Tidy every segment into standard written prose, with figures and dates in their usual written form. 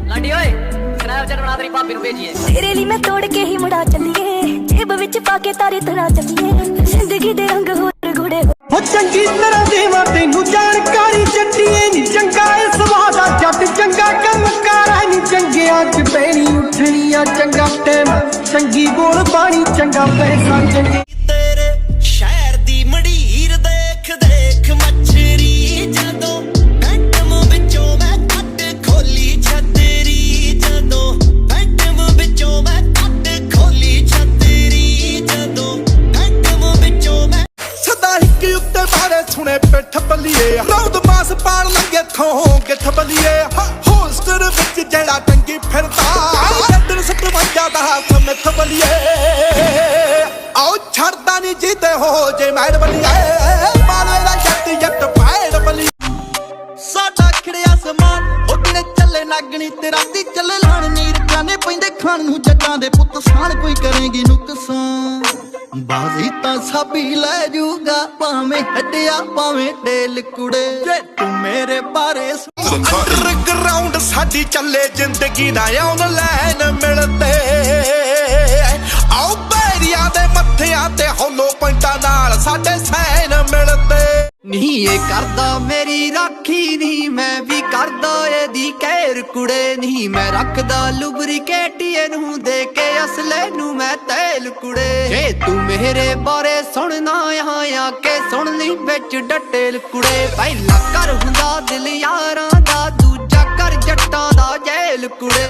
ਲਾਡੀ ਓਏ ਸਨੈਪਚੈਟ ਬਣਾ ਤੇਰੀ ਭਾਬੀ ਨੂੰ ਭੇਜੀਏ। ਤੇਰੇ ਲਈ ਮੈਂ ਤੋੜ ਕੇ ਹੀ ਮੁੜਾ ਚੱਲੀਏ, ਜੇਬ ਵਿੱਚ ਪਾ ਕੇ ਤਾਰੇ ਤੁਰਾ ਚੱਲੀਏ, ਜ਼ਿੰਦਗੀ ਦੇ ਰੰਗ ਹੋਰ ਗੂੜੇ ਹੋ ਚੰਗੀ ਤਰ੍ਹਾਂ ਦੇਵਾਂ ਤੈਨੂੰ ਜਾਣਕਾਰੀ ਚੱਟੀਏ ਨੀ ਚੰਗਾ ਏ ਸੁਭਾਅ ਦਾ ਜੱਟ ਚੰਗਾ ਕੰਮ ਕਾਰਾ ਨੀ ਚੰਗਿਆਂ ਚ ਪੈਣੀ ਉੱਠਣੀ ਆ ਚੰਗਾ ਟਾਈਮ ਚੰਗੀ ਬੋਲ ਬਾਣੀ ਚੰਗਾ ਪੈਸਾ ਚੰਗੀ ਤੇਰੇ ਸ਼ਹਿਰ ਦੀ ਮੜੀਰ ਦੇਖ ਦੇਖ ਮੱਛਰੀ ਜਦੋਂ ਬੈਂਟਮ ਵਿੱਚੋਂ ਮੈਂ ਕੱਟ ਖੋਲੀ ਛਤਰੀ ਜਦੋਂ ਬੈਂਟਮ ਵਿੱਚੋਂ ਮੈਂ ਕੱਟ ਖੋਲੀ ਛਤਰੀ ਜਦੋਂ ਬੈਂਟਮ ਵਿੱਚੋਂ ਮੈਂ ਸਦਾ ਇੱਕ ਉੱਤੇ ਬਾਰੇ ਸੁਣੇ ਪਿੱਠ ਬੱਲੀਏ ਰੌਦ ਮਾਸ ਪਾਣ ਲੱਗੇ ਥੋਂ ਗਿੱਠ ਬੱਲੀਏ ਹੋਸਟਰ ਵਿੱਚ ਜਿਹੜਾ ਟੰਗੀ ਫਿਰਦਾ ਜੱਦਨ 57 ਦਾ ਸਮਿੱਥ ਬੱਲੀਏ ਆਓ ਛੱਡਦਾ ਨਹੀਂ ਜਿੱਦੇ ਹੋ ਜੇ ਮੈਡ ਬੱਲੀਏ ਮਾਲੇ ਦਾ ਜੱਟ ਜੱਟ ਪੈੜ ਬੱਲੀ ਸਾਡਾ ਖੜਿਆ ਸਮਾਨ ਉਹਨੇ ਚੱਲੇ ਨਾਗਣੀ ਤੇ ਰਾਤੀ ਚੱਲੇ ਲਾਣ ਨੀਰ ਜਾਣੇ ਪੈਂਦੇ ਖਾਣ ਨੂੰ ਜੱਟਾਂ ਦੇ ਪੁੱਤ ਸਾਨ ਕੋਈ ਕਰੇਗੀ ਨੁਕਸਾਨ ਬਾਜ਼ੀ ਤਾਂ ਸਾਬੀ ਲੈ ਜੂਗਾ ਭਾਵੇਂ ਹੱਡਿਆ ਭਾਵੇਂ ਢੇਲ ਕੁੜੇ ਜੇ ਤੂੰ ਮੇਰੇ ਬਾਰੇ ਗਰਾਊਂਡ ਸਾਡੀ ਚੱਲੇ ਜ਼ਿੰਦਗੀ ਦਾ ਆਨਲਾਈਨ ਮਿਲਦੇ ਆਓ ਬੈਰੀਆਂ ਦੇ ਮੱਥਿਆਂ ਤੇ ਹੌਲੋ ਪੁਆਇੰਟਾਂ ਨਾਲ ਸਾਡੇ ਸਾਈਨ ਮਿਲਦੇ ਨਹੀਂ ਇਹ ਕਰਦਾ ਮੇਰੀ ਰਾਖੀ ਨਹੀਂ ਮੈਂ ਵੀ ਕਰਦਾ ਇਹਦੀ ਕਹਿਰ ਕੁੜੇ ਨਹੀਂ ਮੈਂ ਰੱਖਦਾ ਲੁਬਰੀਕੇਟ ਇਹਨੂੰ ਦੇ ਕੇ ਅਸਲੇ ਨੂੰ ਮੈਂ ਤੇਲ ਕੁੜੇ ਜੇ ਤੂੰ ਮੇਰੇ ਬਾਰੇ ਸੁਣਨਾ ਆ ਕੇ ਸੁਣ ਲਈ ਵਿੱਚ ਡਟੇਲ ਕੁੜੇ ਪਹਿਲਾ ਕਰ ਹੁੰਦਾ ਦਿਲ ਯਾਰਾਂ ਦਾ ਦੂਜਾ ਕਰ ਜੱਟਾਂ ਦਾ ਜੇਲ ਕੁੜੇ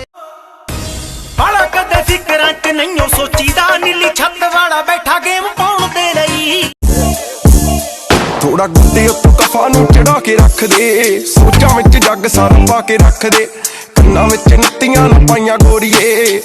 ਬਾਲਾ ਕਦੇ ਫਿਕਰਾਂ ਚ ਨਹੀਂ ਸੋਚੀਦਾ ਨੀਲੀ ਛੱਤ ਵਾਲਾ ਬੈਠਾ ਗੇਮ ਪਾਉਣ ਦੇ ਲਈ ਥੋੜਾ ਗੁੱਡੇ ਉੱਤੋਂ ਕਫਾ ਨੂੰ ਚੜਾ ਕੇ ਰੱਖ ਦੇ ਸੋਚਾਂ ਵਿੱਚ ਜੱਗ ਸਾਰਮ ਪਾ ਕੇ ਰੱਖ ਦੇ ਕੰਨਾਂ ਵਿੱਚ ਨੱਤੀਆਂ ਨੂੰ ਪਾਈਆਂ ਗੋਰੀਏ